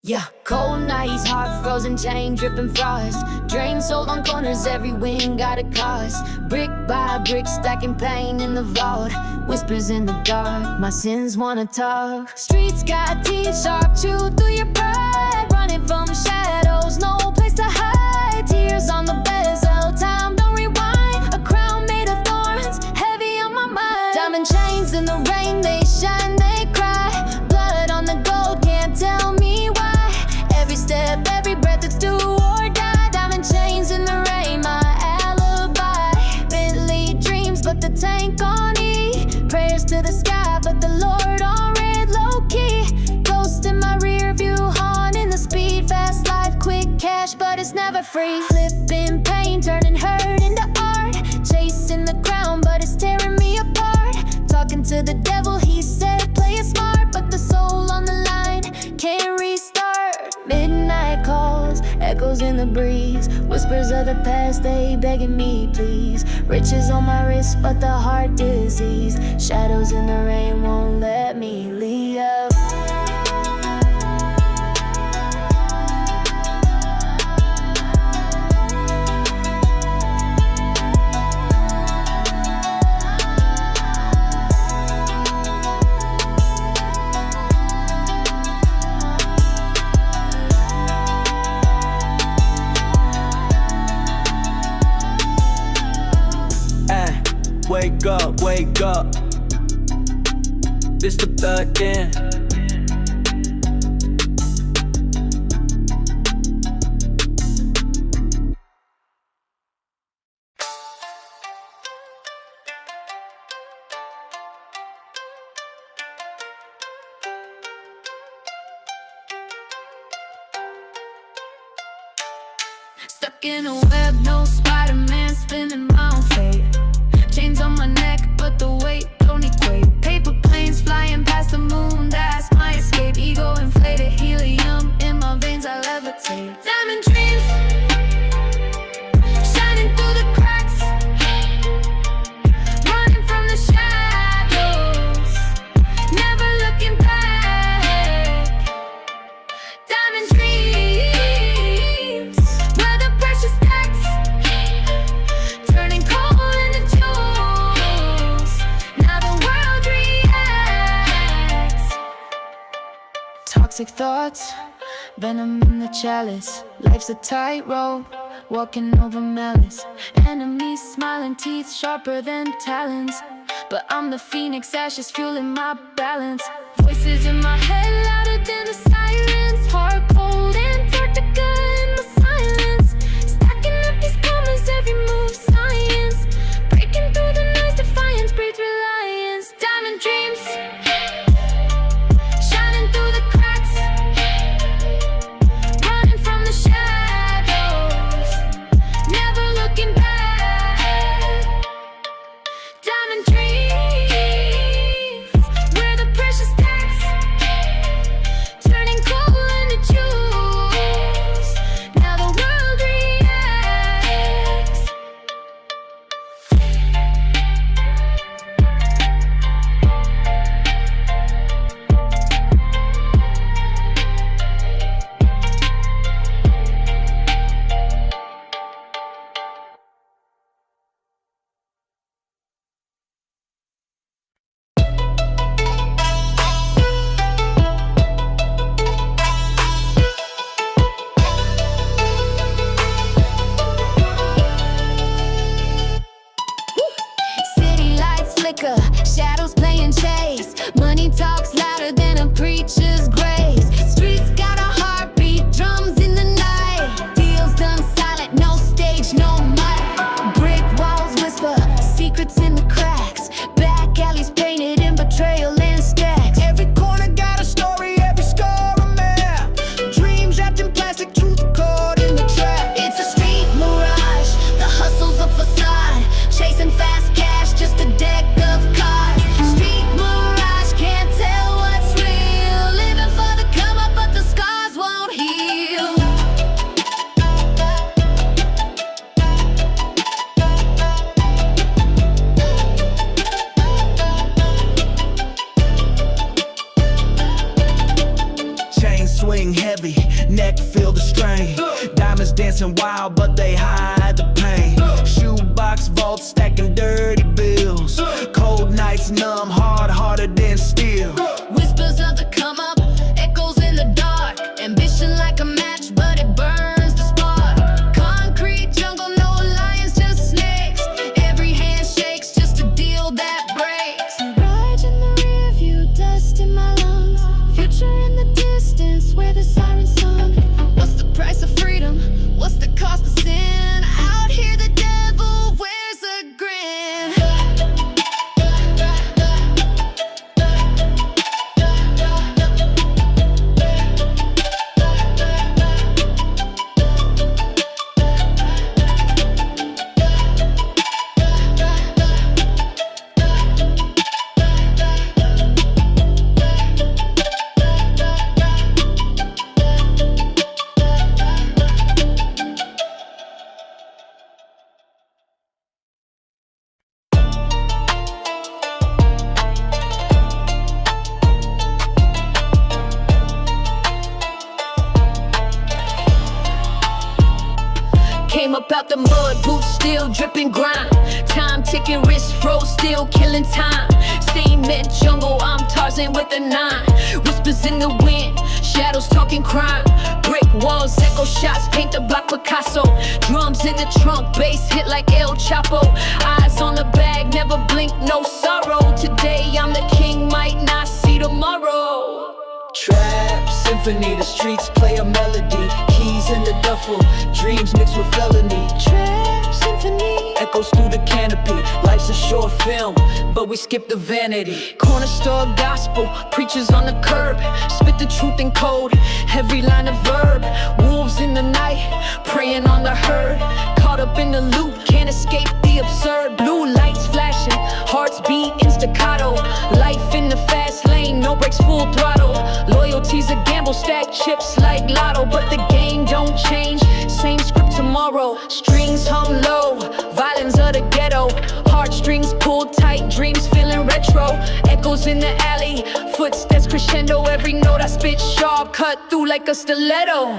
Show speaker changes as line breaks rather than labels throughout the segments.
Yeah, cold nights, heart frozen, chain dripping frost. Drain sold on corners, every win got a cost. Brick by brick, stacking pain in the vault. Whispers in the dark, my sins wanna talk. Streets got teeth, sharp chew through your pride. Running from shadows, no place to hide. Tears on the bezel, time don't rewind. A crown made of thorns, heavy on my mind. Diamond chains in the rain, they shine, they cry. Blood on the gold, can't tell me why. Every step, every breath, it's do or die. Diamond chains in the rain, my alibi. Bentley dreams, but the tank on E. Prayers to the sky, but the Lord on red, low-key. Ghost in my rear view, haunting the speed. Fast life, quick cash, but it's never free. Flipping pain, turning hurt into art. Chasing the crown, but it's tearing me apart. Talking to the devil, he said play it smart. But the soul on the line can't restart. Midnight calls, echoes in the breeze. Whispers of the past, they begging me please. Riches on my wrist, but the heart disease. Shadows in the rain won't let me leave.
Wake up, wake up. This the third den.
Stuck in a web, no Spider-Man, spinning my own fate. Chains on my neck, but the weight don't equate. Paper planes flying past the moon, that's my escape. Ego inflated, helium in my veins, I levitate. Diamond dreams, shining through the cracks. Running from the shadows, never looking back. Diamond dreams, where the pressure stacks. Turning cold into jewels, now the world reacts. Toxic thoughts, venom in the chalice. Life's a tightrope, walking over malice. Enemies smiling, teeth sharper than talons. But I'm the phoenix, ashes fueling my balance. Voices in my head louder than the sirens. Heart cold, Antarctica in the silence. Stacking up these commas, every move science. Breaking through the noise, defiance breeds reliance. Diamond dreams, shining through the cracks. Running from the shadows, never looking back. Diamond dreams, where the pressure stacks. Turning
heavy, neck feel the strain. Diamonds dancing wild, but they hide the pain. Shoebox vault stacking dirty bills. Cold nights numb, hard, harder than steel.
Whispers of the come up, echoes in the dark. Ambition like a match, but it burns the spark. Concrete jungle, no lions, just snakes. Every hand shakes just a deal that breaks. Mirage in the rear view, dust in my lungs. Future in the distance, where the sirens sung. What's the price of freedom? What's the cost of sin? Out here the devil wears a grin. Came up out the mud, boots still dripping grime. Time ticking, wrist froze, still killing time. Cement jungle, I'm Tarzan with a 9. Whispers in the wind, shadows talking crime. Brick walls, echo shots, paint the block Picasso. Drums in the trunk, bass hit like El Chapo. Eyes on the bag, never blink, no sorrow. Today I'm the king, might not see tomorrow.
Trap symphony, the streets play a melody. Keys in the duffel, dreams mixed with felony.
Trap symphony,
Echoes through the canopy. Life's a short film, but we skip the vanity.
corner store gospel, preachers on the curb. Spit the truth in code, every line a verb. Wolves in the night, preying on the herd. Caught up in the loop, can't escape the absurd. Blue lights flashing, hearts beat in staccato. Life in the fast lane, no brakes, full throttle. Loyalty's a gamble, stack chips like lotto. But the game don't change, same script tomorrow. Strings hum low, violence of the ghetto. Heartstrings pulled tight, dreams feeling retro. Echoes in the alley, footsteps crescendo. Every note I spit sharp, cut through like a stiletto.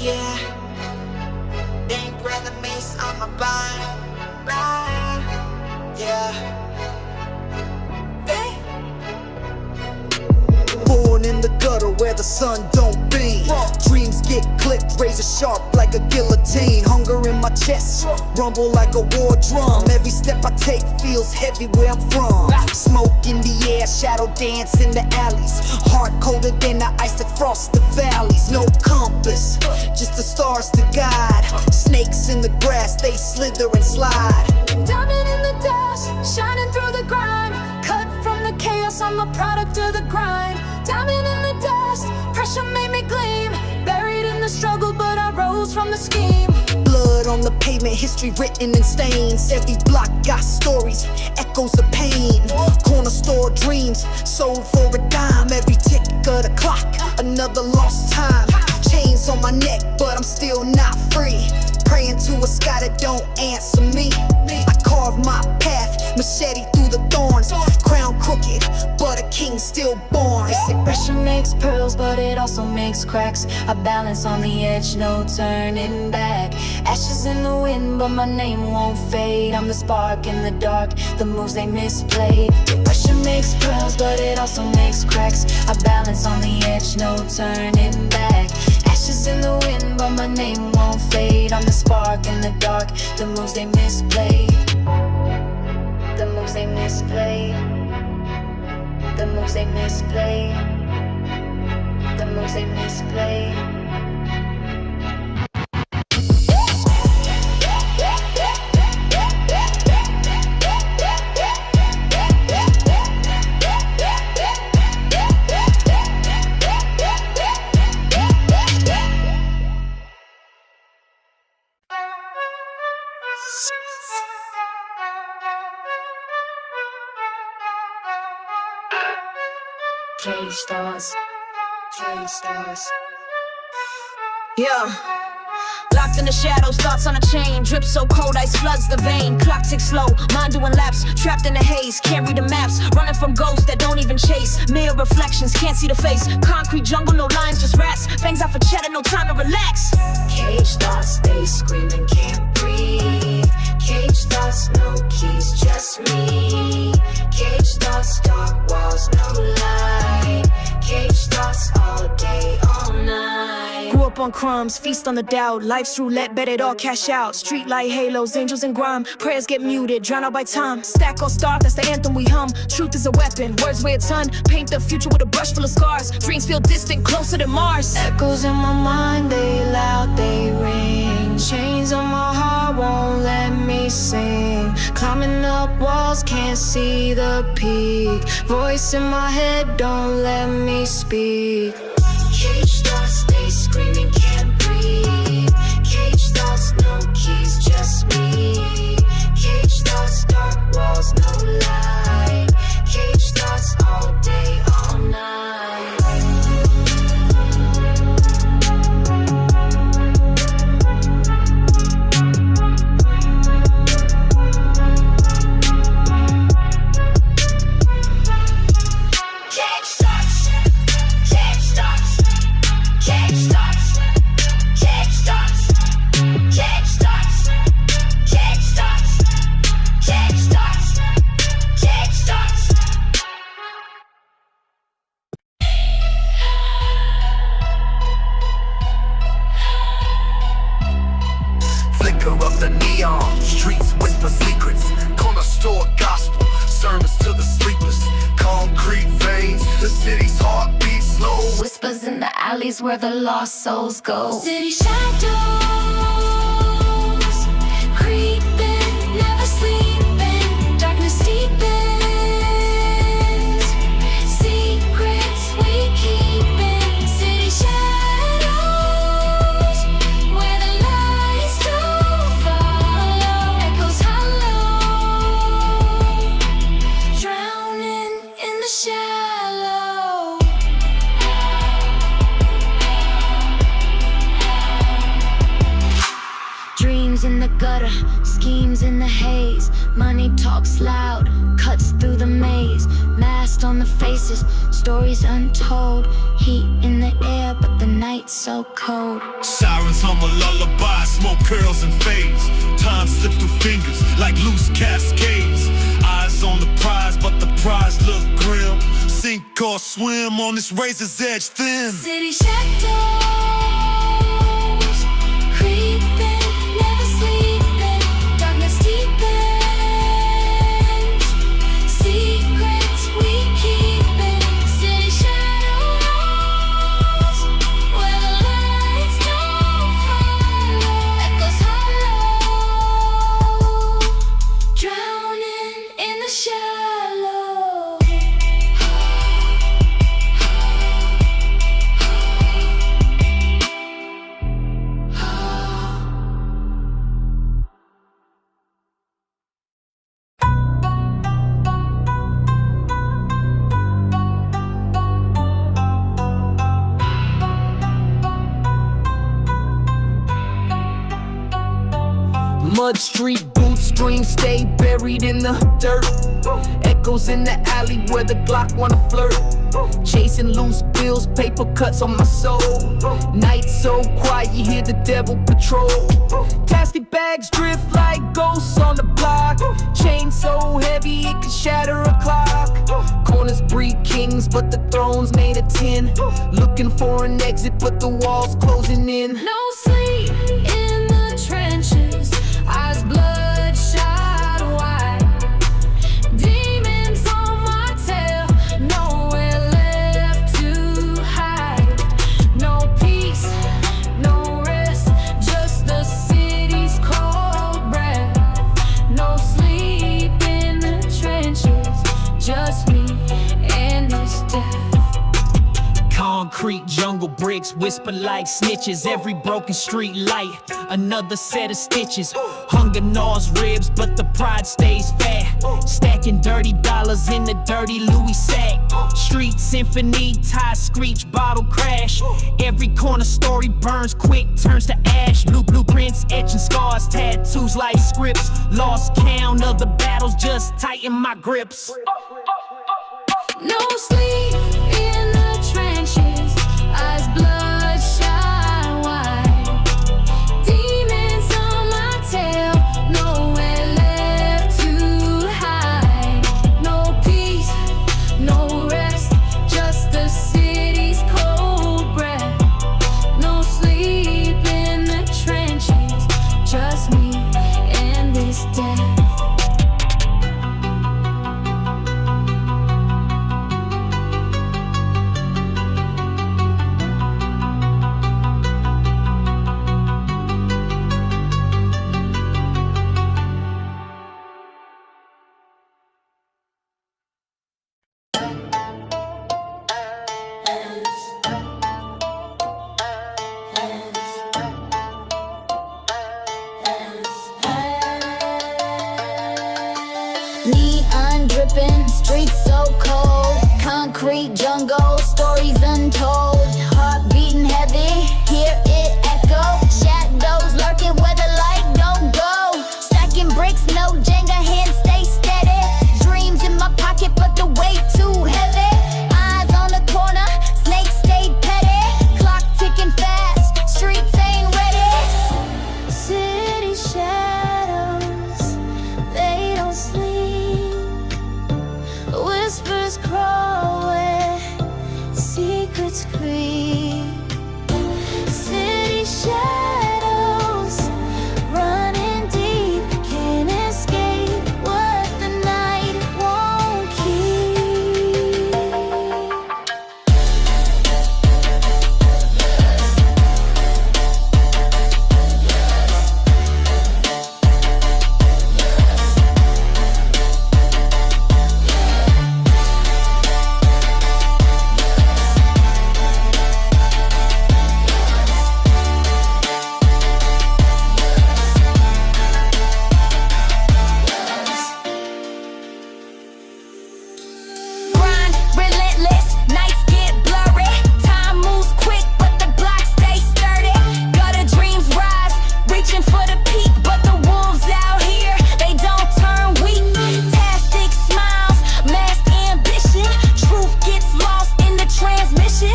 Yeah, they grab the mace on my bind. Yeah, born in the gutter where the sun don't beam. Dreams get clipped, razor sharp like a guillotine. Hunger in my chest, rumble like a war drum. Every step I take feels heavy where I'm from. Smoke in the air, shadow dance in the alleys. Heart colder than the ice that frosts the valleys. No compass, just the stars to guide. Snakes in the grass, they slither and slide.
Diamond in the dash, shining through the grime. Cut from the chaos, I'm a product of the grind. Diamond in the dust, pressure made me gleam. Buried in the struggle, but I rose from the scheme.
Blood on the pavement, history written in stains. Every block got stories, echoes of pain. Corner store dreams, sold for a dime. Every tick of the clock, another lost time. Chains on my neck, but I'm still not free. Praying to a sky that don't answer me. I carve my path, machete through the thorns. Crown crooked, but a king still born.
They say pressure makes pearls, but it also makes cracks. I balance on the edge, no turning back. Ashes in the wind, but my name won't fade. I'm the spark in the dark, the moves they misplayed. Pressure makes pearls, but it also makes cracks. I balance on the edge, no turning back. Ashes in the wind, but my name won't fade. I'm the spark in the dark, the moves they misplayed. The moves they misplayed. The moves they misplayed. The moves they misplayed. Cage stars, cage stars.
Yeah. Locked in the shadows, thoughts on a chain. Drip so cold, ice floods the vein. Clock ticks slow, mind doing laps. Trapped in the haze, can't read the maps. Running from ghosts that don't even chase. Mirror reflections, can't see the face. Concrete jungle, no lines, just rats. Fangs out for cheddar, no time to relax.
Cage thoughts, they screaming, can't breathe. Cage thoughts, no keys, just me. Cage thoughts, dark walls, no light. Cage thoughts, all day, all night.
Grew up on crumbs, feast on the doubt. Life's roulette, bet it all cash out. Street light halos, angels and grime. Prayers get muted, drown out by time. Stack or starve, that's the anthem we hum. Truth is a weapon, words weigh a ton. Paint the future with a brush full of scars. Dreams feel distant, closer than Mars.
Echoes in my mind, they loud, they ring. Chains on my heart won't let me sing. Climbing up walls, can't see the peak. Voice in my head, don't let me speak. Cage thoughts, they screaming, can't breathe. Cage thoughts, no keys, just me. Cage thoughts, dark walls, no light. Cage thoughts, all day, all night.
Streets whisper secrets, corner store gospel, sermons to the sleepless, concrete veins, the city's heart beats slow.
Whispers in the alleys where the lost souls go.
City shadows, creeping, never sleeping. Darkness deepens, secrets we keeping. City shadows, where the lights don't follow. Echoes hollow, drowning in the shallow.
Dreams in the gutter, schemes in the haze. Money talks loud, cuts through the maze. Masked on the faces, stories untold. Heat in the air, but the night's so cold.
Sirens hum a lullaby, smoke curls and fades. Time slips through fingers like loose cascades. Eyes on the prize, but the prize look grim. Sink or swim on this razor's edge thin.
City shadows, creeping, never sleeping. Darkness deepens, secrets we keeping. City shadows, where the lights don't follow. Echoes hollow, drowning in the shallow.
Mud street boots, dreams stay buried in the dirt. Echoes in the alley where the Glock wanna flirt. Chasing loose bills, paper cuts on my soul. Night so quiet, you hear the devil patrol. Tasty bags drift like ghosts on the block. Chain so heavy it could shatter a clock. Corners breed kings, but the throne's made of tin. Looking for an exit, but the walls closing in.
No sleep in the trenches, eyes bloodshot wide. Demons on my tail, nowhere left to hide. No peace, no rest, just the city's cold breath. No sleep in the trenches, just me and this death.
Concrete jungle
Jungle bricks whisper like snitches. Every broken street light, another set of stitches. Hunger gnaws ribs, but the pride stays fat. Stacking dirty dollars in the dirty Louis sack. Street symphony, tie screech, bottle crash. Every corner story burns quick, turns to ash. Blueprints, etching scars, tattoos like scripts. Lost count of the battles, just tighten my grips.
No sleep in the trenches, eyes bloodshot wide. Demons on my tail, nowhere left to hide. No peace, no rest, just the city's cold breath. No sleep in the trenches, just me and this death. Neon dripping, streets so cold. Concrete jungle, stories untold. Heart beating heavy, hear it echo. Shadows lurking where the light don't go. Stacking bricks, no Jenga, hands stay steady. Dreams in my pocket, but the weight too heavy. Eyes on the corner, snakes stay petty. Clock ticking fast, streets ain't ready. City shadows, they don't sleep. Whispers crawl where secrets creep. City shadows running deep, can't escape what the night won't keep. Grind relentless, nights get blurry. Time moves quick, but the block stays sturdy. Gutter dreams rise, reaching for the peak, but the wolves out here, they don't turn weak. Fantastic smiles, masked ambition. Truth gets lost in the transmission.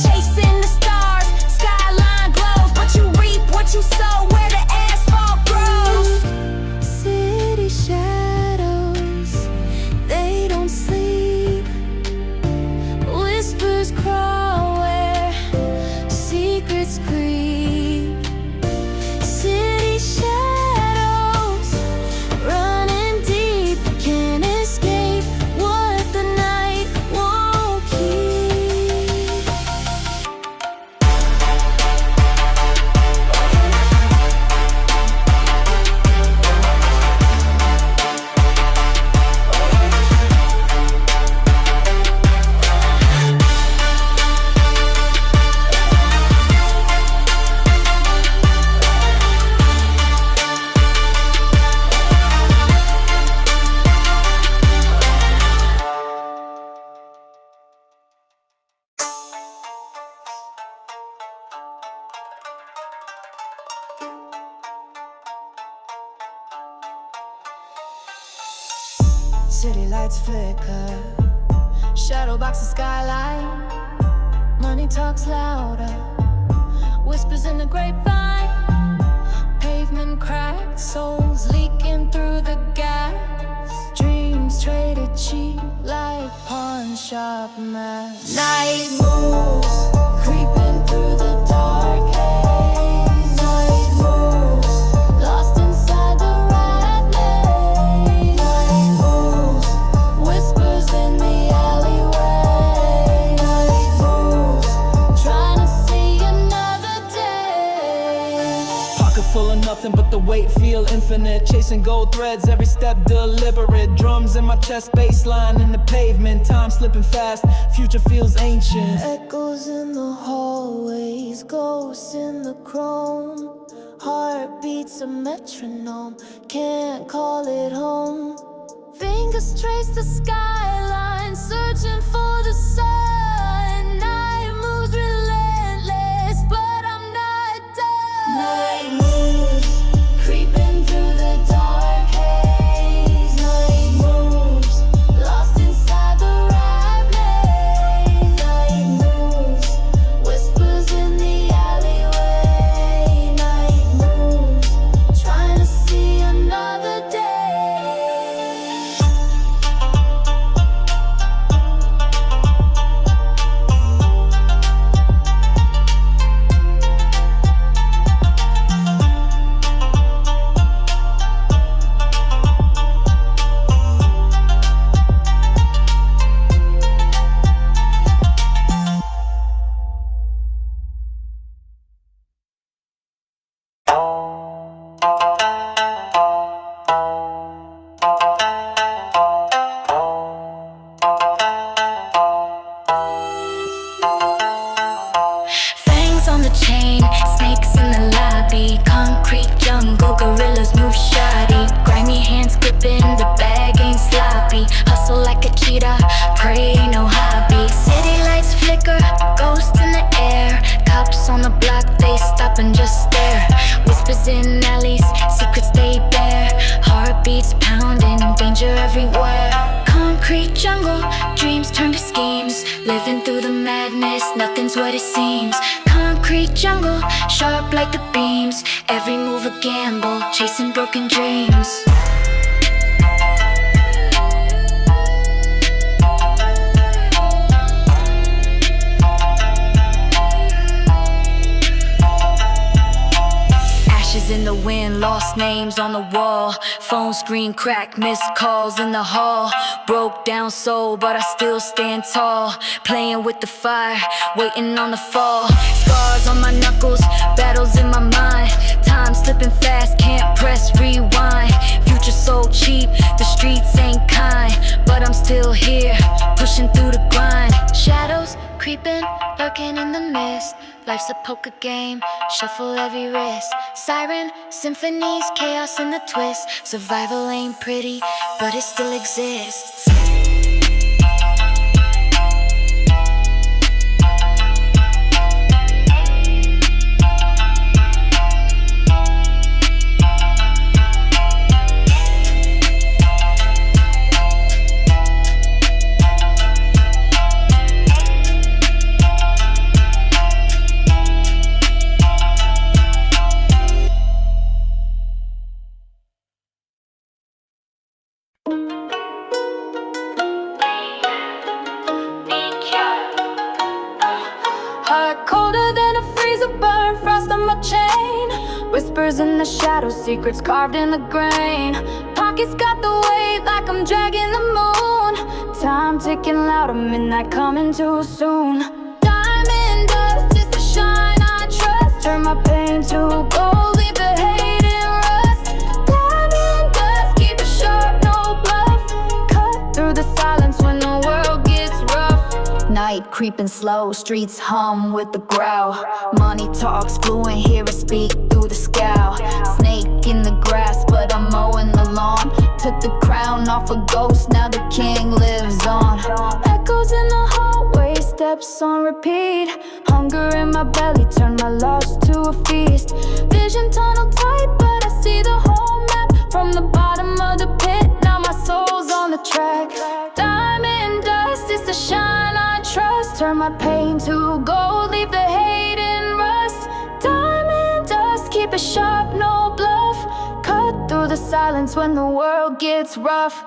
Chasing the stars, skyline glows, but you reap what you sow where the asphalt grows. City shadows, they don't sleep. Whispers crawl where secrets creep. City shadows running deep, can't escape what the night won't keep. City lights flicker, shadow box the skyline. Money talks louder, whispers in the grapevine. Pavement cracks, souls leaking through the gas. Dreams traded cheap like pawn shop masks. Night moves, creeping through the dark haze. Night moves, lost inside the rat maze. Night moves, whispers in the alleyway. Night moves, trying to see another day.
Pocket full of nothing but the weight weight, feel infinite. Chasing gold threads, every step deliberate. Drums in my chest, bass line in the pavement. Time slipping fast, future feels ancient.
Echoes in the hallways, ghosts in the chrome. Heartbeats a metronome, can't call it home. Fingers trace the skyline, searching for the sun. Night moves relentless, but I'm not done. Night moves, creeping through the dark haze. Night moves, lost inside the rat maze. Night moves, whispers in the alleyway. Night moves, trying to see another day. Fangs on the chain, snakes in the lobby. Concrete jungle, gorillas move shoddy. Grimy hands gripping, the bag ain't sloppy. Hustle like a cheetah, pray ain't no hobby. City lights flicker, ghosts in the air. Cops on the block, they stop and just stare. Whispers in alleys, secrets they bear. Heartbeats pounding, danger everywhere. Concrete jungle, dreams turn to schemes. Living through the madness, nothing's what it seems. Concrete jungle, sharp like the beams. Every move a gamble, chasing broken dreams. Ashes in the wind, lost names on the wall. Phone screen crack, missed calls in the hall. Broke down soul, but I still stand tall. Playing with the fire, waiting on the fall. Scars on my knuckles, battles in my mind. Time slipping fast, can't press rewind. Future so cheap, the streets ain't kind. But I'm still here, pushing through the grind. Shadows creeping, lurking in the mist. Life's a poker game, shuffle every wrist. Siren, symphonies, chaos in the twist. Survival ain't pretty, but it still exists. Heart colder than a freezer burn, frost on my chain. Whispers in the shadows, secrets carved in the grain. Pockets got the weight like I'm dragging the moon. Time ticking louder, midnight coming too soon. Diamond dust is the shine I trust. Turn my pain to gold, leave the hate in rust. Diamond dust, keep it sharp, no bluff. Cut through the silence when the world gets rough. Night creeping slow, streets hum with the growl. Money talks fluent, hear it speak through the scowl. Snake in the grass, but I'm mowing the lawn. Took the crown off a ghost, now the king lives on. Echoes in the hallway, steps on repeat. Hunger in my belly, turn my loss to a feast. Vision tunnel tight, but I see the whole map. From the bottom of the pit, now my soul's on the track. Diamond dust is the shine I trust. Turn my pain to gold, leave the hate in rust. Diamond dust, keep it sharp, no bluff. Cut through the silence when the world gets rough.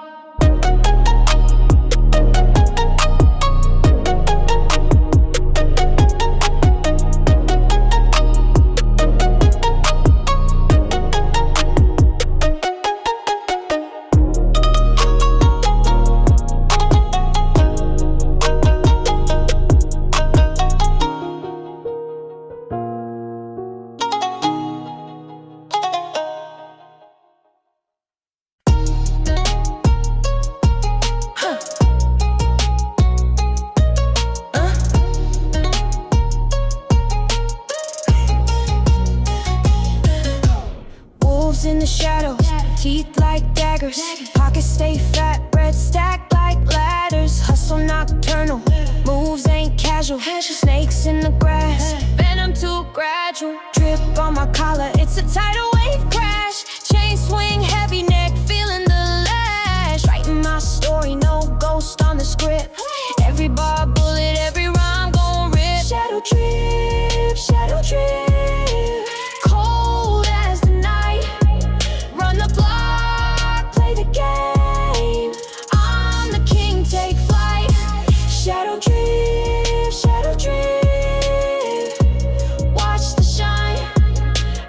like daggers. Pockets stay fat, bread stacked like ladders. Hustle nocturnal, moves ain't casual. Snakes in the grass, venom too gradual. Drip on my collar, it's a tidal wave crash. Chain swing, heavy neck, feeling the lash. Writing my story, no ghost on the script. Every bar, bullet, every rhyme gon' rip. Shadow drip, shadow drip. Cold as the night. Run the block, play the game. I'm the king, take flight. Shadow drip, shadow drip. Watch the shine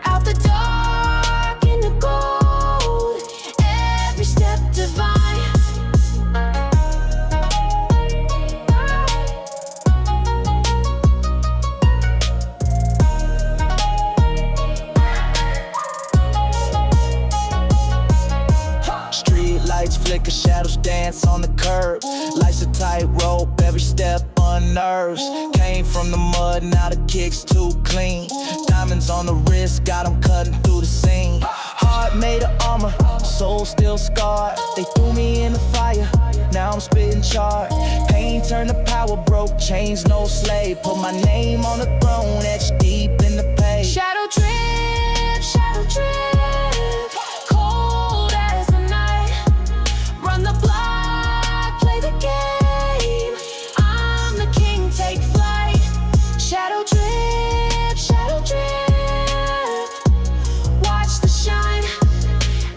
out the dark in the gold. Every step divine.
Street lights flicker, shadows dance on the curb. Life's a tightrope, every step unnerves. Came from the mud, now the kick's too clean. Diamonds on the wrist, got them cutting through the scene. Heart made of armor, soul still scarred. They threw me in the fire, now I'm spitting charred. Pain turned to power, broke chains, no slave. Put my name on the throne, etched deep in the page.
Shadow drip, shadow drip. Cold as the night. Run the block, play the game. I'm the king, take flight. Shadow drip, shadow drip. Watch the shine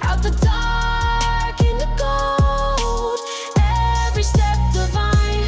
out the dark in the gold. Every step divine.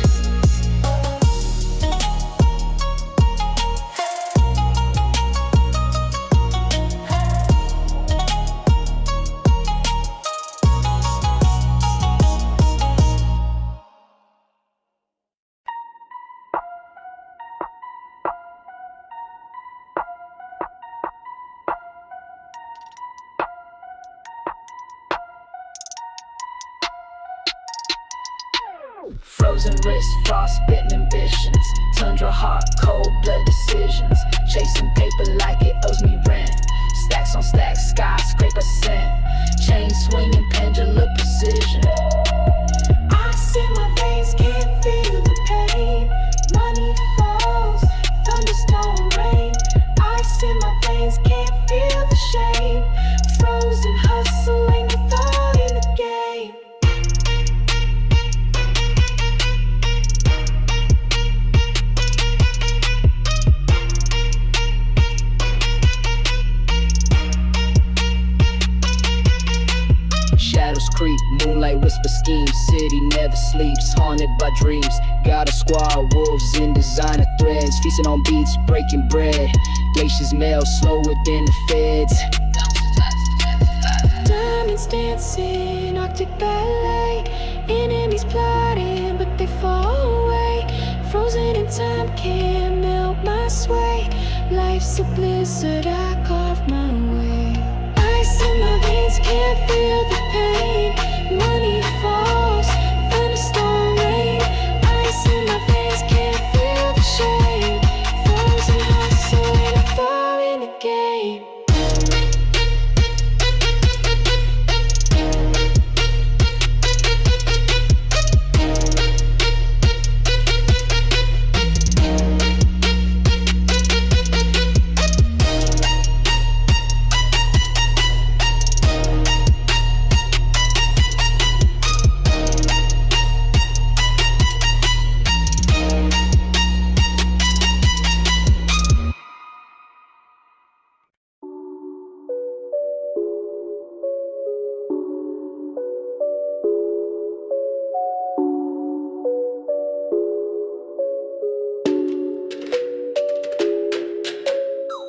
Frozen wrist, frostbitten ambitions. Tundra heart, cold blood decisions. Chasing paper like it owes me rent. Stacks on stacks, skyscraper scent. Chain swinging, pendulum precision.
Ice in my veins, can't feel the pain. Money falls, thunderstorm rain. Ice in my veins, can't feel the shame. Frozen hustle, ain't no thought in the game.
Shadows creep, moonlight whisper schemes. City never sleeps, haunted by dreams. Got a squad, wolves in designer threads. Feasting on beats, breaking bread. Glaciers melt slower than the feds.
Diamonds dancing, Arctic ballet. Enemies plotting, but they fall away. Frozen in time, can't melt my sway. Life's a blizzard, I carve my way. Ice in my veins, can't feel the pain. Money falls, thunderstorm rain. Ice in my veins, can't feel the shame. Frozen hustle, ain't a thought in the game.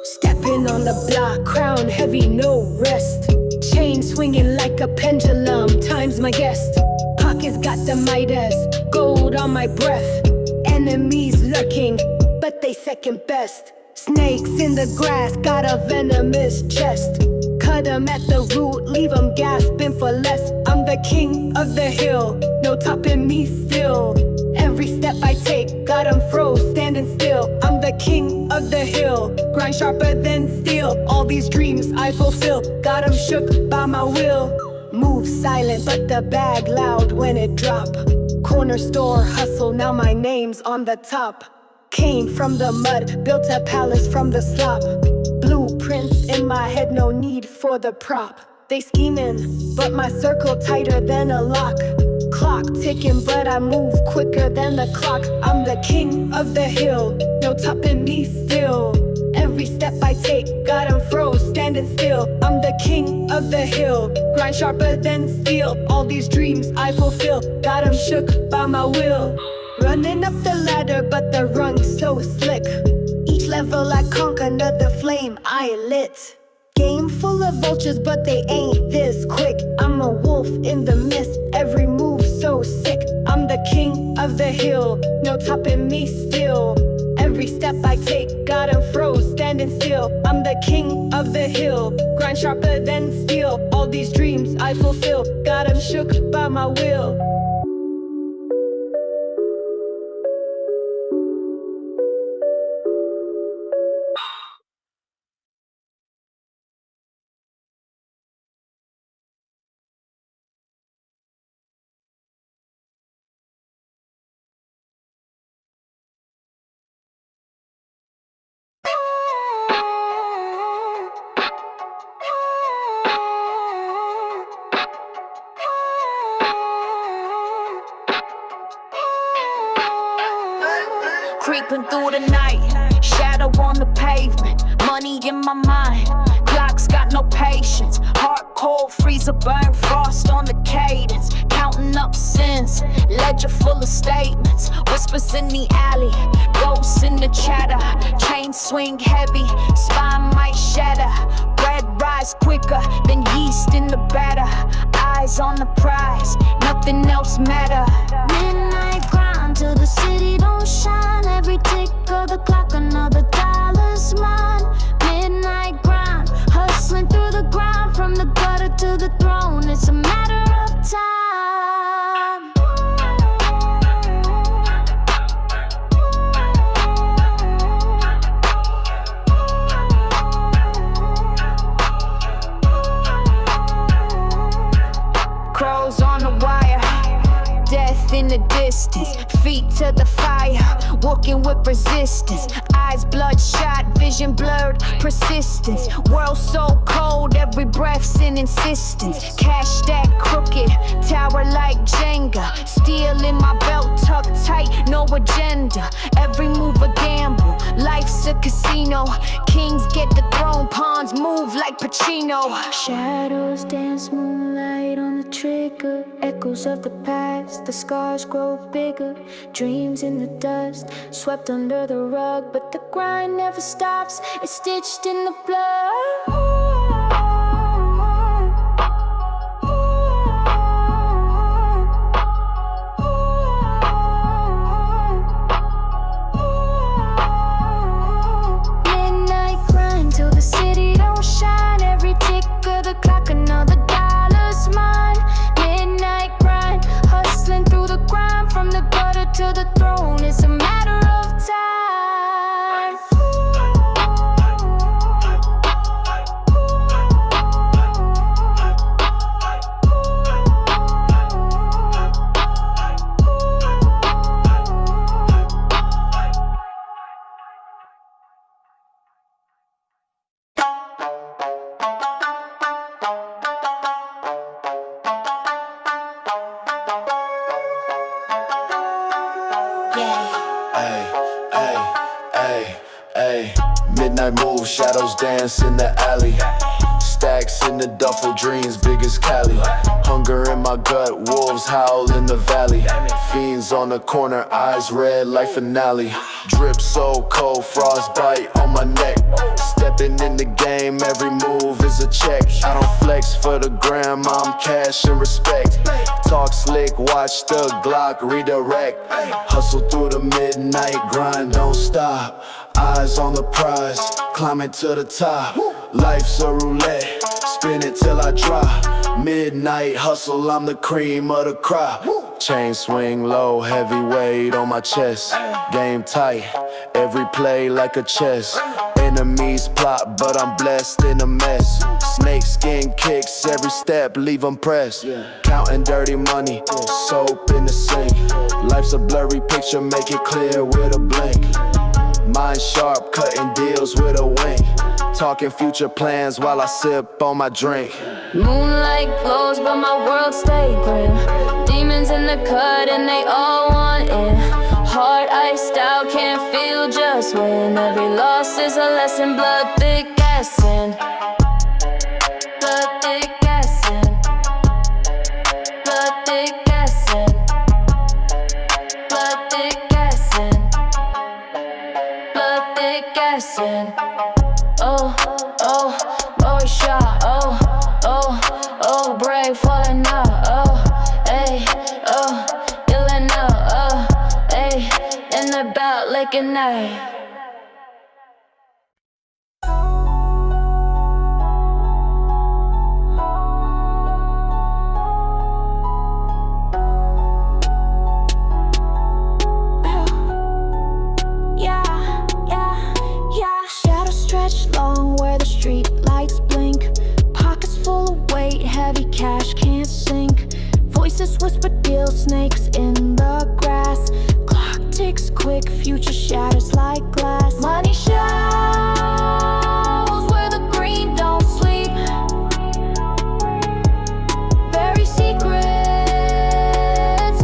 Stepping on the block, crown heavy, no rest. Chain swinging like a pendulum, time's my guest. Pockets got the Midas, gold on my breath. Enemies lurking, but they second best. Snakes in the grass, got a venomous chest. Cut 'em at the root, leave 'em gasping for less. I'm the king of the hill, no topping me still. Every step I take, got 'em froze, standing still. I'm the king of the hill, grind sharper than steel. All these dreams I fulfill, got 'em shook by my will.
move silent, but the bag loud when it drop. Corner store hustle, now my name's on the top. Came from the mud, built a palace from the slop. Blueprints in my head, no need for the prop. They scheming, but my circle tighter than a lock. Clock ticking, but I move quicker than the clock. I'm the king of the hill, no topping me still. Every step I take, got 'em froze, standing still. I'm the king of the hill, grind sharper than steel. All these dreams I fulfill, got 'em shook by my will. Running up the ladder, but the run's so slick. Each level I conquer, another flame I lit. Game full of vultures, but they ain't this quick. I'm a wolf in the mist, every move so sick. I'm the king of the hill, no topping me still. Every step I take, got 'em froze, standing still. I'm the king of the hill, grind sharper than steel. All these dreams I fulfill, got 'em shook by my will.
Creeping through the night, shadow on the pavement, money in my mind, clock's got no patience, heart cold, freezer burn, frost on the cadence, counting up sins, ledger full of statements, whispers in the alley, ghosts in the chatter, chain swing heavy, spine might shatter, bread rise quicker than yeast in the batter, eyes on the prize, nothing else matter.
Midnight grind till the city don't shine. Every tick of the clock, another dollar's mine. Midnight grind, hustling through the grind, from the gutter to the throne. It's a matter of time.
Crows on the wire, death in the distance, feet to the fire, walking with resistance, eyes bloodshot, vision blurred, persistence, world so cold, every breath's an insistence, cash stack crooked, tower like Jenga, steel in my belt tucked tight, no agenda, every move a gamble, life's a casino, kings get the throne, pawns move like Pacino.
Shadows dance, moonlight on the trigger. Echoes of the past, the scars grow bigger. Dreams in the dust, swept under the rug. But the grind never stops, it's stitched in the blood. To the throne, it's a matter of time.
Midnight move, shadows dance in the alley. Stacks in the duffel, dreams big as Cali. Hunger in my gut, wolves howl in the valley. Fiends on the corner, eyes red like finale. Drip so cold, frostbite on my neck. Stepping in the game, every move is a check. I don't flex for the gram, I'm cash and respect. Talk slick, watch the Glock redirect. Hustle through the midnight grind, don't stop. Eyes on the prize, climbing to the top. Life's a roulette, spin it till I drop. Midnight hustle, I'm the cream of the crop. Chain swing low, heavy weight on my chest. Game tight, every play like a chess. Enemies plot, but I'm blessed in a mess. Snake skin kicks, every step leave them pressed. Counting dirty money, soap in the sink. Life's a blurry picture, make it clear with a blink. Mind sharp, cutting deals with a wink. Talking future plans while I sip on my drink.
Moonlight glows, but my world stay grim. Demons in the cut and they all want in. Heart iced out, can't feel just when. Every loss is a lesson, blood thick as sin. Blood thick as sin. Blood thick as sin. Blood thick as sin. Blood thick as sin. Oh, oh, boy shot. Oh, oh, oh, brave falling out. Oh, hey, oh, yelling out. Oh, hey, in the bout like a knife.
Long where the street lights blink. Pockets full of weight, heavy cash can't sink. Voices whisper deal, snakes in the grass. Clock ticks quick, future shatters like glass. Money shows where the green don't sleep. Bury secrets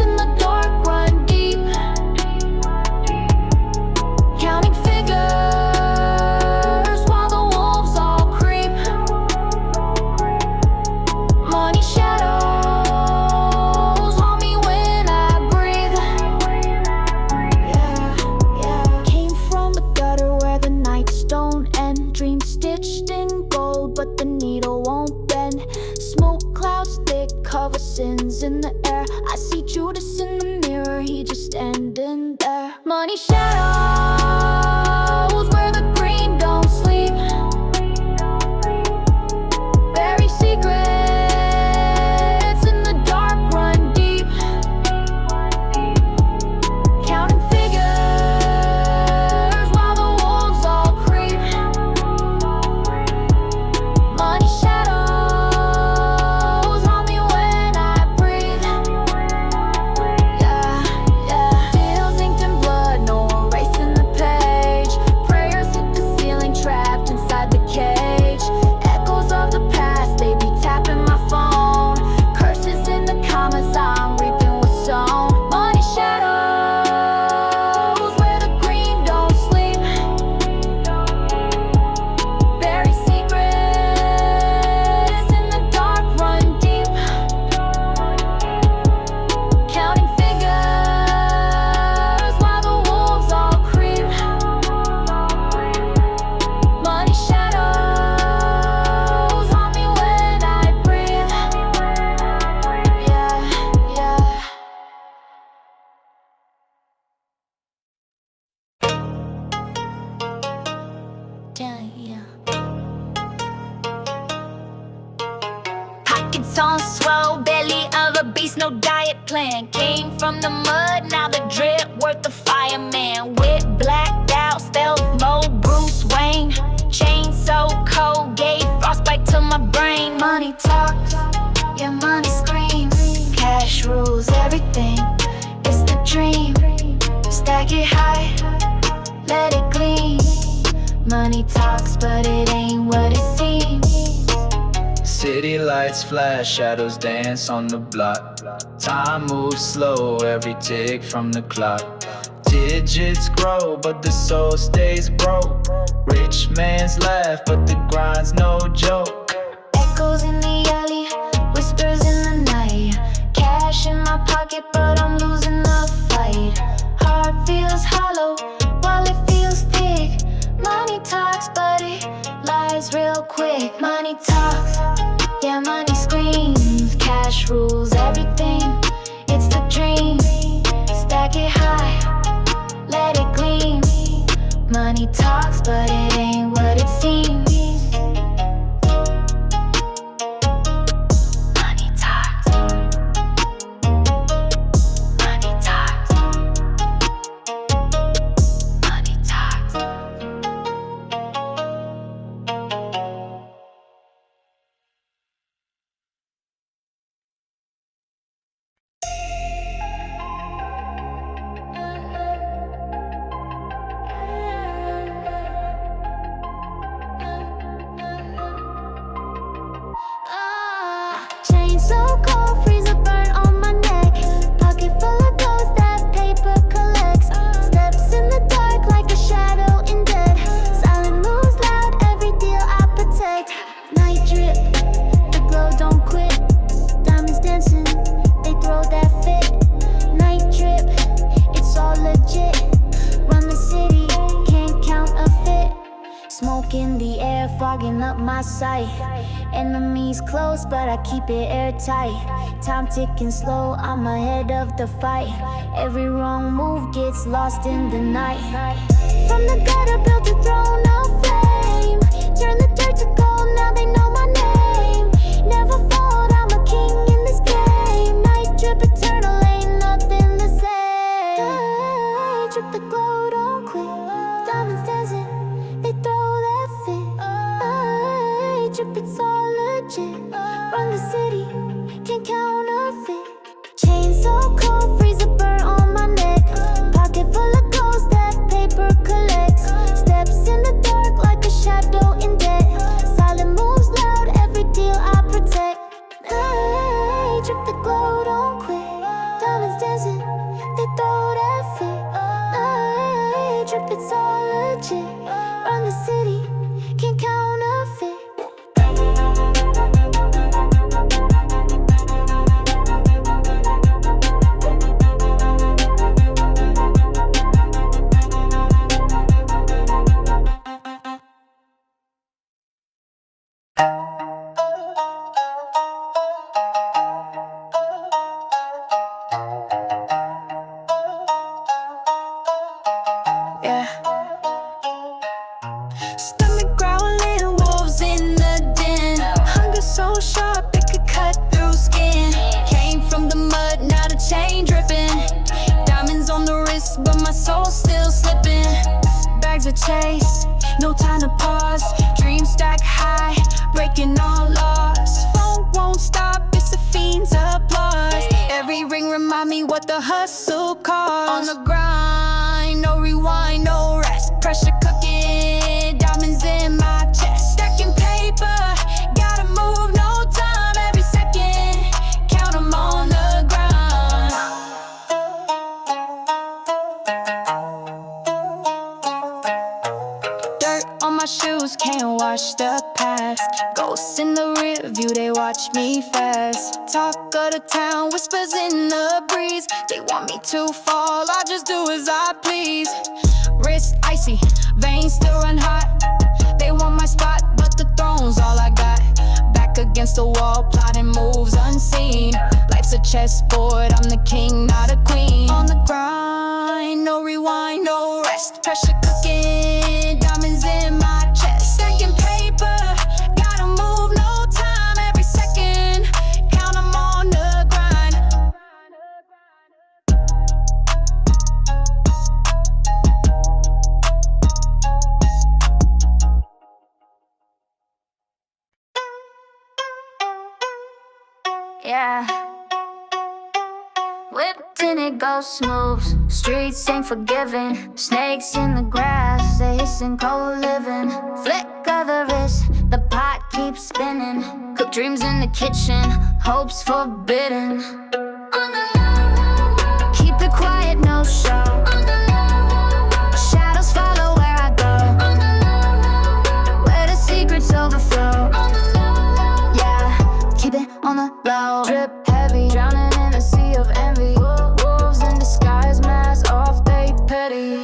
in the dark, run deep. Counting figures sins in the air. I see Judas in the mirror, he just standing there. Money shadows where the green don't sleep. Bury secrets in the dark, run deep. Counting figures while the wolves all creep. Money
on swole, belly of a beast, no diet plan. Came from the mud, now the drip worth the fireman. Whip blacked out, stealth mode, Bruce Wayne. Chain so cold, gave frostbite to my brain. Money talks, yeah, money screams. Cash rules everything, it's the dream. Stack it high, let it gleam. Money talks, but it ain't what it seems.
City lights flash, shadows dance on the block. Time moves slow, every tick from the clock. Digits grow, but the soul stays broke. Rich man's laugh, but the grind's no joke.
Echoes in the alley, whispers in the night. Cash in my pocket, but I'm losing the fight. Heart feels hollow, while it feels thick. Money talks, but it lies real quick. Money talks, yeah, money screams. Cash rules everything, it's the dream. Stack it high, let it gleam. Money talks, but it ain't what it seems. my sight. Enemies close, but I keep it airtight. Time ticking slow, I'm ahead of the fight. Every wrong move gets lost in the night. From the gutter, built a throne of flame. Turn the dirt to gold, now they know my name. Never fold, I'm a king in this game. Night drip eternal, ain't nothing the same. Hey, drip the glow, don't quit. Diamonds dancing, they throw that fit. Hey, drip, it's all legit. Run the city, can't counterfeit. Chain so cold, freeze a burn on my neck. Pocket full of ghosts, that paper collects. Steps in the dark like a shadow in debt. Silent moves loud, every deal I protect. Hey, drip the glow, don't quit. Diamonds dancing, they throw that fit. Hey, drip, it's all legit. Run the city, can't counterfeit.
Yeah. Stomach growling, wolves in the den. Hunger so sharp it could cut through skin. Came from the mud, now the chain dripping. Diamonds on the wrist, but my soul's still slipping. Bags of chase, no time to pause. Dreams stack high, breaking all laws. Phone won't stop, it's a fiend's applause. Every ring remind me what the hustle costs. On the grind, no rewind, no rest. Pressure cooking, diamonds in my chest. Stacking paper, gotta move, no time. Every second, count 'em on the grind. Dirt on my shoes, can't wash the past. Ghosts in the rear view, they watch me fast. Talk of the town, whispers in the breeze. They want me to fall, I just do as I please. Wrist icy, veins still run hot. They want my spot, but the throne's all I got. Back against the wall, plotting moves unseen. Life's a chessboard, I'm the king, not a queen. On the grind, no rewind, no rest. Pressure cooking, diamonds in my chest. Stacking paper, gotta move, no time. Every second, count 'em on the grind.
Yeah. Whipped and it goes smooth. Streets ain't forgiving. Snakes in the grass, they hissing cold living. Flick of the wrist, the pot keeps spinning. Cook dreams in the kitchen, hopes forbidden. On the low, keep it quiet, no show. On the low, shadows follow where I go. On the low, where the secrets overflow. On the low, yeah, keep it on the low. Drip heavy, drowning in a sea of envy. Wolves in disguise, mask off, they petty.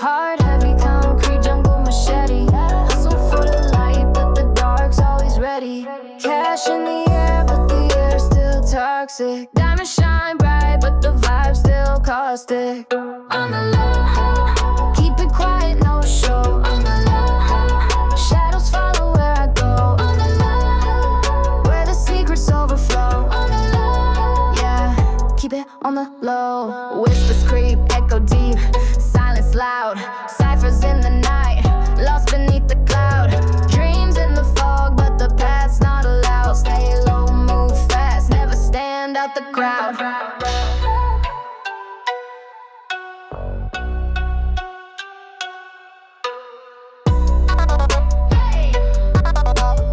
Hard, heavy, concrete, jungle machete. Hustle for the light, but the dark's always ready. Cash in the air, but the air's still toxic. Diamonds shine bright, but the vibe's still caustic. On the low, keep it quiet, no show. On the low, shadows follow where I go. On the low, where the secrets overflow. On the low, yeah, keep it on the low. Whispers creep, echo deep, silence loud. Ciphers in the night, lost beneath the cloud. Dreams in the fog, but the path's not allowed. Stay low, move fast, never stand out the crowd.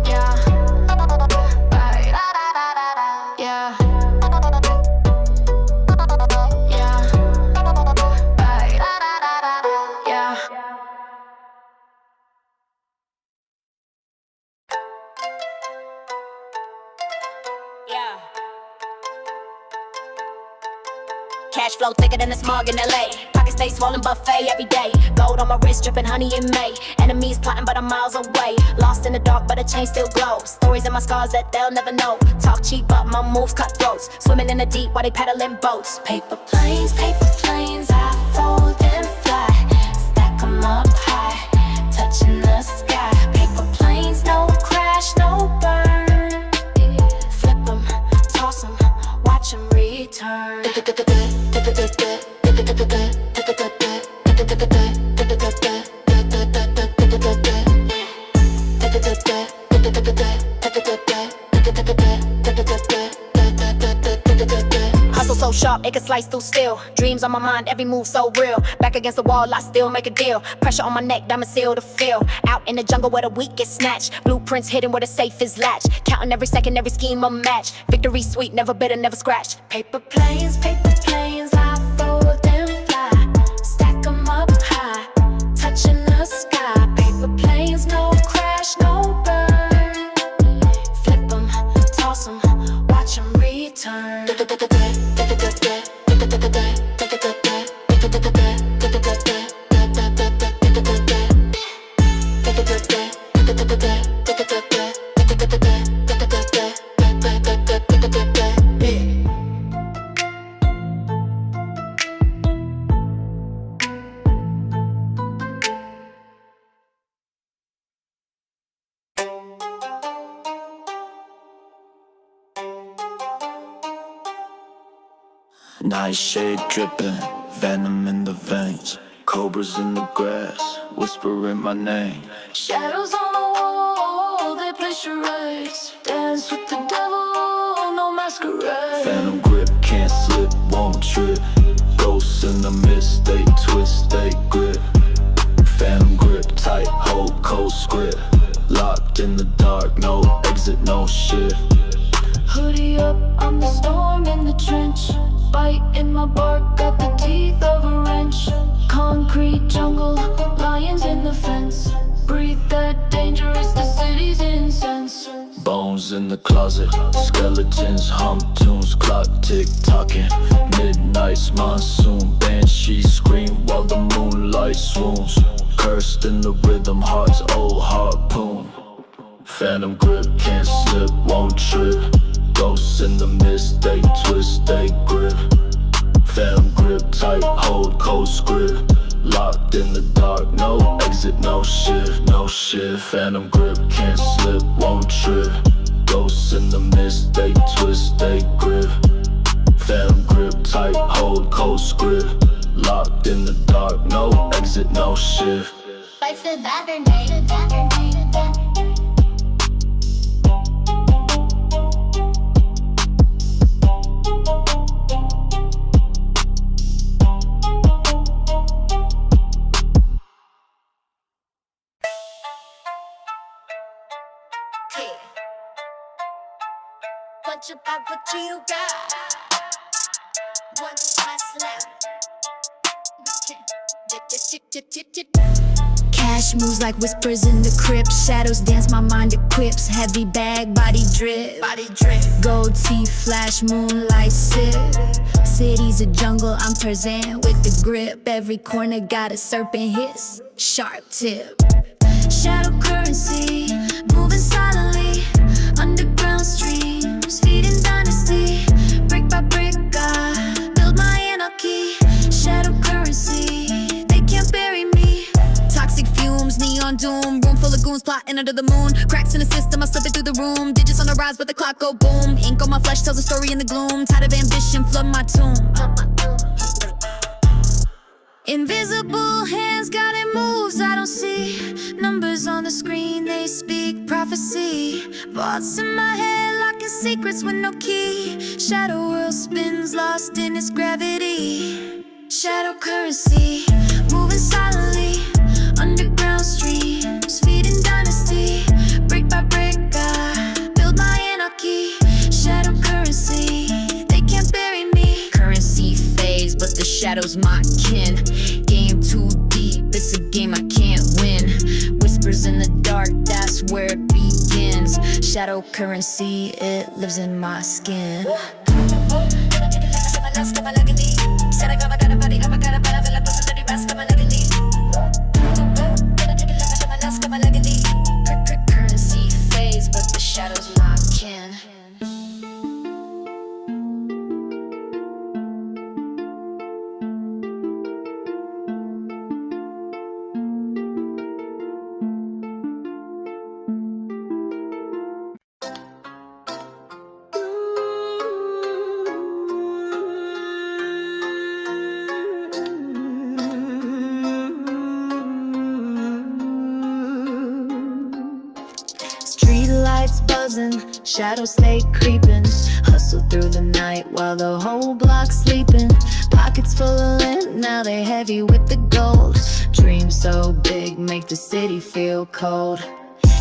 Yeah. Right. Yeah. Yeah. Right. Yeah. Yeah.
Cash flow thicker than the smog in LA. Pockets stay swollen, buffet every day. Gold on my wrist, dripping honey in May. Enemies plotting, but I'm miles away. Lost in the dark, but the chain still glows. Stories in my scars that they'll never know. Talk cheap, but my moves cut throats. Swimming in the deep while they paddling boats.
Paper planes, I fold and fly. Stack 'em up high, touching the sky. Paper planes, no crash, no burn. Flip 'em, toss 'em, watch 'em return.
Hustle so sharp, it can slice through steel. Dreams on my mind, every move so real. Back against the wall, I still make a deal. Pressure on my neck, diamond seal to feel. Out in the jungle where the weak get snatched. Blueprints hidden where the safe is latched. Counting every second, every scheme a match. Victory sweet, never bitter, never scratched.
Paper planes, I fold and fly. Stack 'em up high, touching the sky. Paper planes, no crash, no burn. Flip 'em, toss 'em, watch 'em return.
Nightshade dripping, venom in the veins. Cobras in the grass, whispering my name.
Shadows on the wall, they play charades. Dance with the devil, no masquerade.
Phantom grip, can't slip, won't trip. Ghosts in the mist, they twist, they grip. Phantom grip, tight hold, cold script. Locked in the dark, no exit, no shift.
Hoodie up, I'm the storm in the trench. Bite in my bark, got the teeth of a wrench. Concrete jungle, lions in the fence. Breathe that dangerous, the city's incense.
Bones in the closet, skeletons hum tunes, clock tick-tocking. Midnight's monsoon, banshees scream while the moonlight swoons. Cursed in the rhythm, heart's old harpoon. Phantom grip, can't slip, won't trip. Ghosts in the mist, they twist, they grip. Phantom grip, tight hold, cold script. Locked in the dark, no exit, no shift, no shift. Phantom grip, can't slip, won't trip. Ghosts in the mist, they twist, they grip. Phantom grip, tight hold, cold script. Locked in the dark, no exit, no shift.
Lights the vaccinated. Punch up back what you got. One last slap. Cash moves like whispers in the crypt. Shadows dance, my mind equips. Heavy bag, body drip. Gold teeth flash, moonlight sip. City's a jungle, I'm Tarzan with the grip. Every corner got a serpent hiss, sharp tip. Shadow currency, moving silently. Underground streams, feeding dynasty. Brick by brick, I build my anarchy. Shadow currency, they can't bury me. Toxic fumes, neon doom. Room full of goons plotting under the moon. Cracks in the system, I slip it through the room. Digits on the rise, but the clock go boom. Ink on my flesh tells a story in the gloom. Tide of ambition, flood my tomb. Invisible hands guiding moves I don't see. Numbers on the screen, they speak prophecy. Thoughts in my head, locking secrets with no key. Shadow world spins, lost in its gravity. Shadow currency, moving silently. Underground streams, feeding dynasty. Brick by brick, I build my anarchy. Shadow currency, they can't bury me. Currency fades, but the shadow's my kin. Game too deep, it's a game I can't win. Whispers in the dark, that's where it begins. Shadow currency, it lives in my skin. Shadows stay creeping, hustle through the night while the whole block's sleeping. Pockets full of lint, now they heavy with the gold. Dreams so big, make the city feel cold.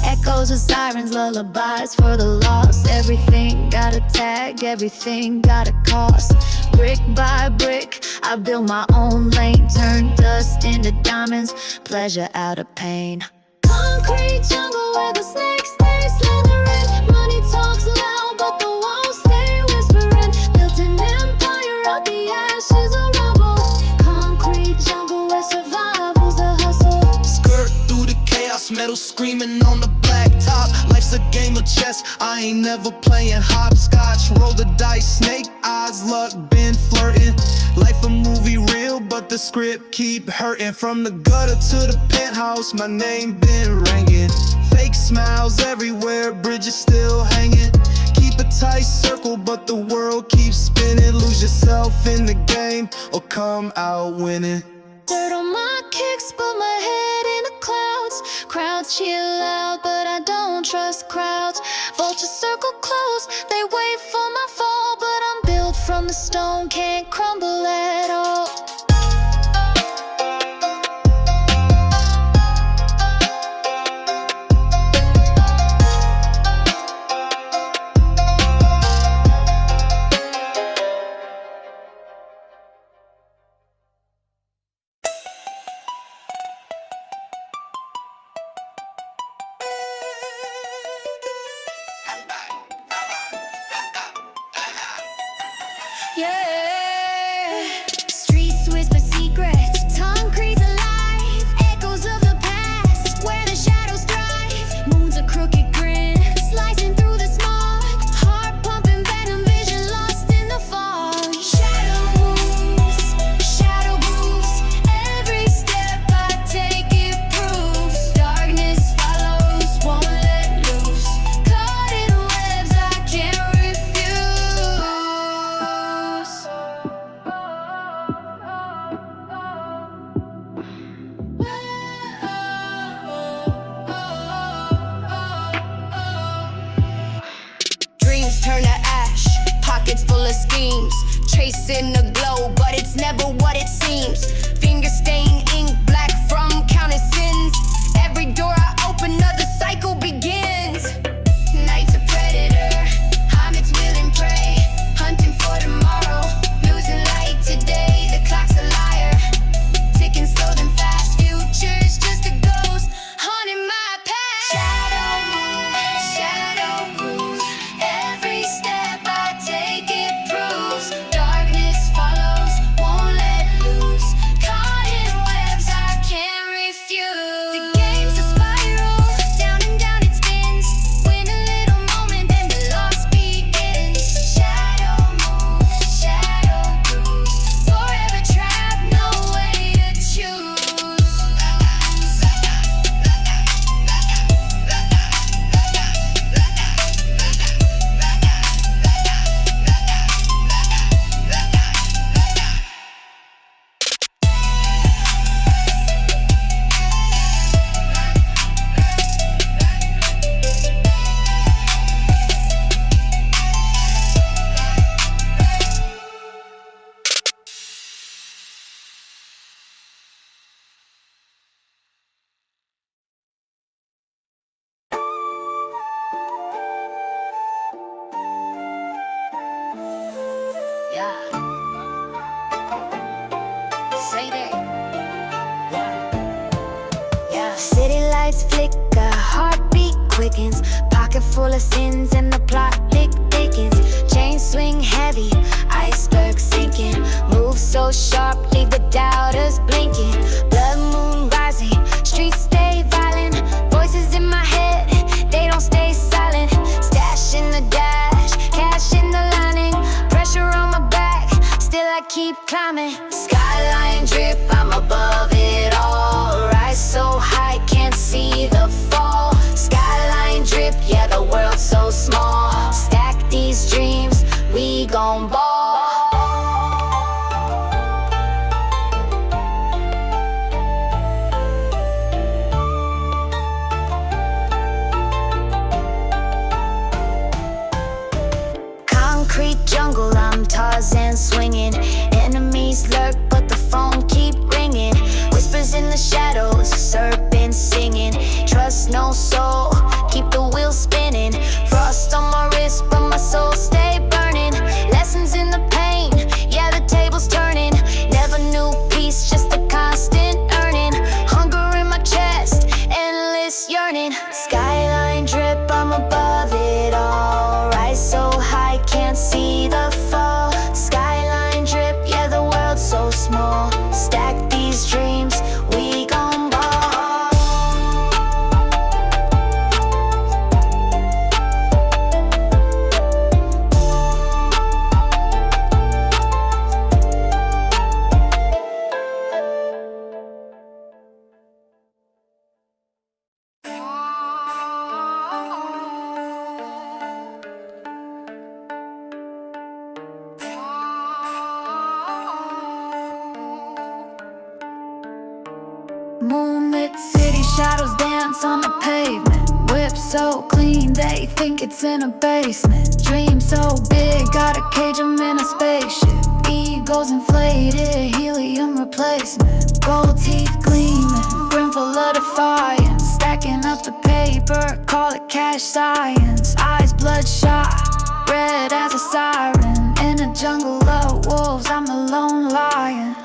Echoes of sirens, lullabies for the lost. Everything got a tag, everything got a cost. Brick by brick, I build my own lane. Turn dust into diamonds, pleasure out of pain. Concrete jungle where the snakes stay slithering. Money talks loud, but the walls stay whispering. Built an empire out the ashes of rubble. Concrete jungle where survival's the hustle.
Skirt through the chaos, metal screaming on the black top. Life's a game of chess, I ain't never playing hopscotch. Roll the dice, snake eyes, luck been flirting. Life a movie real, but the script keep hurting. From the gutter to the penthouse, my name been ringing. Fake smiles everywhere, bridges still hanging. Keep a tight circle, but the world keeps spinning. Lose yourself in the game, or come out winning.
Dirt on my kicks, but my head in the clouds. Crowds cheer loud, but I don't trust crowds. Vultures circle close, they wait for my fall. But I'm built from the stone, can't crumble at all. Yeah. Streets whisper secrets, concrete's alive. Echoes of the past, where the shadows thrive. Moon's a crooked grin, slicing through the smog. Heart pumping venom, vision lost in the fog. Shadow moves, shadow grooves. Every step I take it proves. Darkness follows, won't let loose. Caught in webs I can't refuse. Dreams turn to ash, pockets full of schemes. Chasing the glow, but it's never what it seems. Finger stain ink black from counting sins. Every door I open, another cycle begins. Night's a predator, Hamid's will and prey. Hunting for tomorrow, losing light today. The clock's a liar, ticking slow then fast. Future's just a ghost, haunting my past. Shadow moves, shadow grooves. Every step I take it proves. Darkness follows, won't let loose. Caught in webs I can't refuse. The game's a spiral, down and down it spins. Win a little moment, then the loss begins. Shadow moves, shadow grooves. Forever trapped, no way to choose. Yeah. Say that. Yeah. City lights flicker, heartbeat quickens. Pocket full of sins and the plot thickens. Chain swing heavy, iceberg sinking. Move so sharp, leave the doubters blinking. Blood moon rising, streets stay violent. Voices in my head, they don't stay silent. Stash in the dash, cash in the lining. Pressure on my back, still I keep climbing. Skyline drip, I'm above it all. Rise so high, can't see the fall. Skyline drip, yeah, the world's so small. Stack these dreams, we gon' ball. Moonlit city shadows dance on the pavement. Whip so clean they think it's in a basement. Dream so big, gotta cage 'em in a spaceship. Egos inflated, helium replacement. Gold teeth gleaming, brimful of defiance. Stacking up the paper, call it cash science. Eyes bloodshot, red as a siren. In a jungle of wolves, I'm a lone lion.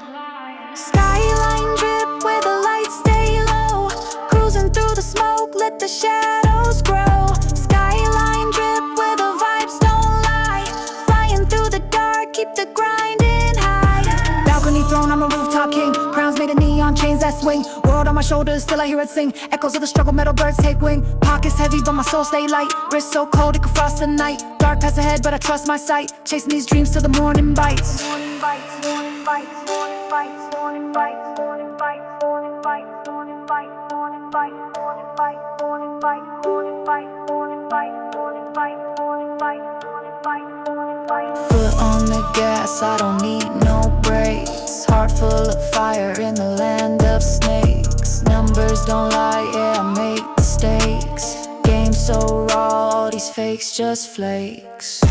Skyline drip where the lights stay low. Cruising through the smoke, let the shadows grow. Skyline drip where the vibes don't lie. Flying through the dark, keep the grinding high. Balcony throne, I'm a rooftop king. Crowns made of neon chains that swing. World on my shoulders, still I hear it sing. Echoes of the struggle, metal birds take wing. Pockets heavy, but my soul stay light. Wrist so cold, it could frost the night. Dark paths ahead, but I trust my sight. Chasing these dreams till the morning bites. Morning bites, morning bites, morning bites, morning bites, morning bites, morning bites, morning bites, morning bites, morning bites, morning bites, morning bites, morning bites, morning bites, morning bites, morning bites, morning bites. Foot on the gas, I don't need no brakes. Heart full of fire in the land of snakes. Numbers don't lie, yeah, I make mistakes. Game so raw, all these fakes just flakes.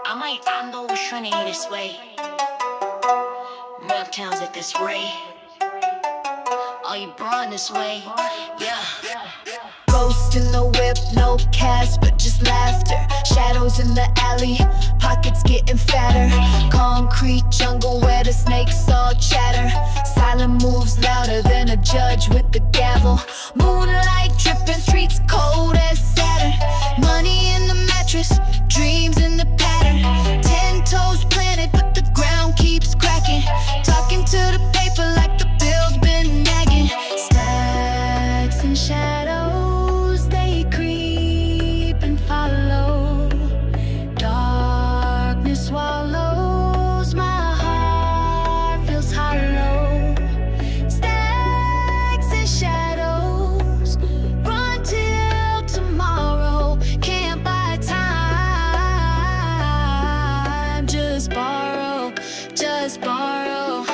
I might handle Trinity this way. Milktown's at this way. Are you born this way? Yeah.
Ghost in the whip, no cash, but just laughter. Shadows in the alley, pockets getting fatter. Concrete jungle where the snakes all chatter. Silent moves louder than a judge with the gavel. Moonlight dripping, streets cold as Saturn. Money in the mattress, dreams in the pattern. 10 toes planted, but the ground keeps cracking. Talking to the paper like the bill's been nagging. Stacks and shadows, they creep and follow. Darkness swallows, my heart feels hollow. Stacks and shadows, run till tomorrow. Can't buy time, just borrow, just borrow.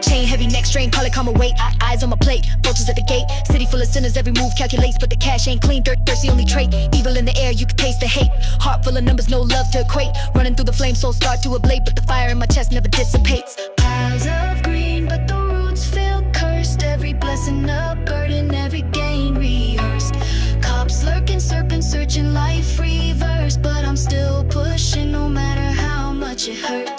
Chain heavy, neck strain, call it karma weight. Eyes on my plate, vultures at the gate. City full of sinners, every move calculates, but the cash ain't clean. Dirt, thirsty, only trait. Evil in the air, you can taste the hate. Heart full of numbers, no love to equate. Running through the flames, soul start to ablate, but the fire in my chest never dissipates. Piles of green, but the roots feel cursed. Every blessing a burden, every gain rehearsed. Cops lurking, serpents searching, life reverse, but I'm still pushing no matter how much it hurts.